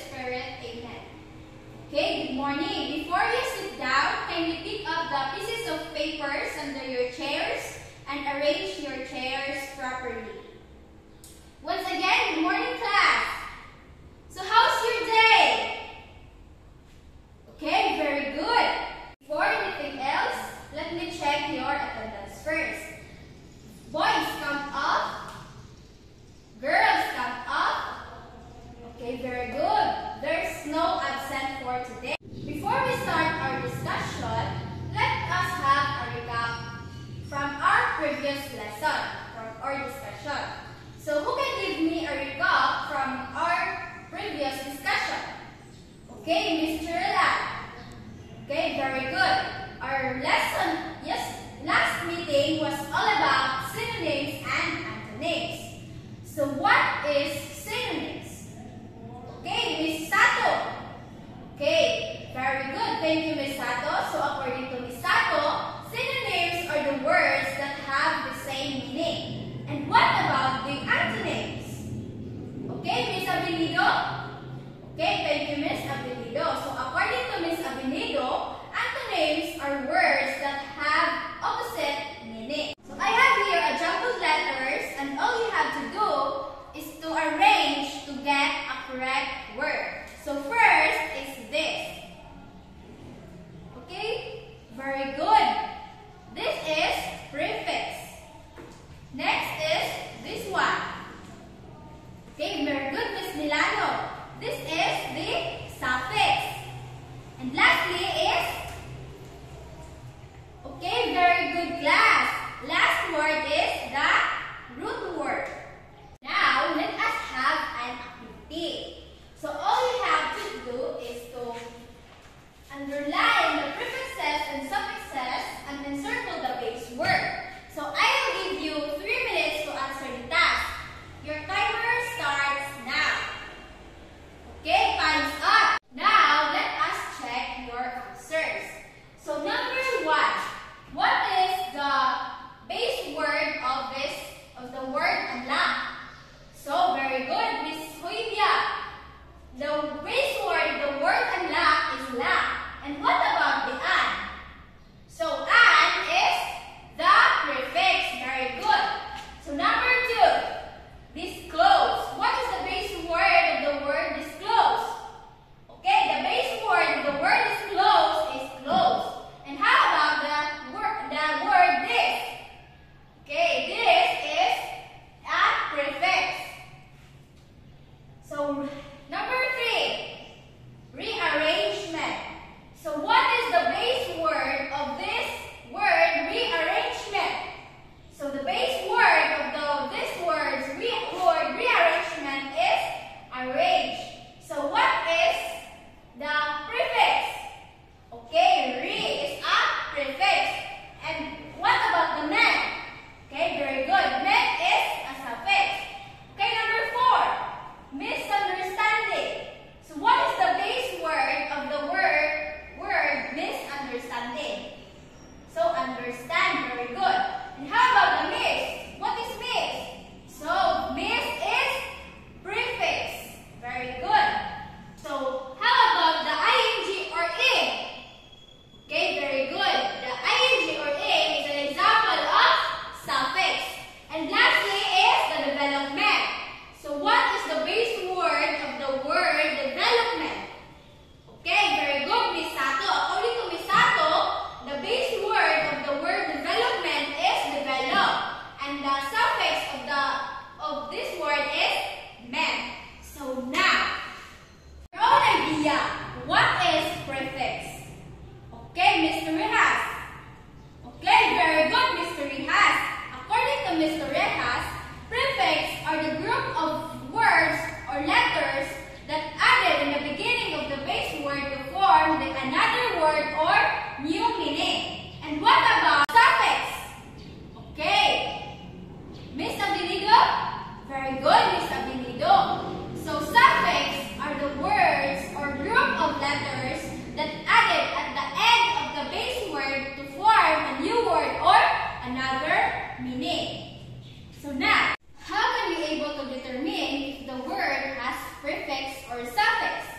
Spirit. Amen. Okay, good morning. Before you sit down, kindly pick up the pieces of papers under your chairs and arrange your chairs properly. Once again, good morning, class. So how's your day? Okay, very good. Before anything else, let me check your attendance first. Boys, come up. Girls, come up. Okay, very good. There's no absent for today. Before we start our discussion, let us have a recap from our previous lesson, from our discussion. So who can give me a recap from our previous discussion? Okay, Miss Chirla. Okay, very good. Our lesson, last meeting was all about synonyms and antonyms. So what is synonyms? Okay, Miss Sato. Okay, very good. Thank you, Miss Sato. So according to Miss Sato, synonyms are the words that have the same meaning. And what about the antonyms? Okay, Miss Avenido. Okay, thank you, Miss Avenido. So according to Miss Avenido, antonyms are words that have opposite meaning. So I have here a jumbled letters, and all you have to do is to arrange to get a correct word. So first is this. Okay, very good. This is prefix. Next is this one. Okay, very good, Miss Milano. This is the suffix. And lastly is, okay, very good, class. Last word is the root word. Now, let us have an activity. So all you have to do is to underline the prefixes and suffixes and then circle the base word. So I will give you 3 minutes to answer the task. Your timer starts now. Okay, time's up. Now, let us check your answers. So number 1, what is the base word of the word unlock? So very good, Miss Huibia. The base word of the word unlock is la. And what about the an? So an is the prefix. Very good. So number 2, disclose. What is the base word of the word disclose? Okay, the base word of the word disclose is close. And how about the word this? Okay, this is a prefix. So number 3, rearrangement. So what is the base word of this word rearrangement? So the base word of this word rearrangement is arrange. So what is the prefix? Okay, re is a prefix. And what about the men? Okay, very good. Men is a suffix. Okay, number 4, misunderstanding. So what is the base word of the word misunderstanding? So understand, very good. And how about the miss? What is miss? So miss is prefix. Very good. So how about the ing or ing? Okay, very good. The ing or ing is an example of suffix. And lastly is the development. So what is the base word of the word development? Okay, very good, Miss Sato. According to Miss Sato, the base word of the word development is develop. And the suffix of this word is men. So now, your own idea, what is prefix? Okay, Mr. Rehas. Okay, very good, Mr. Rehas. According to Mr. Rehas, prefix are the group of words or letters that added in the beginning of the base word to form another word or new meaning. And what about suffix? Okay, Miss Avenido? Very good, Miss Avenido. So suffix are the words or group of letters that added at the end of the base word to form a new word or another meaning. So now, how can we able to determine if the word has prefix or or suffix.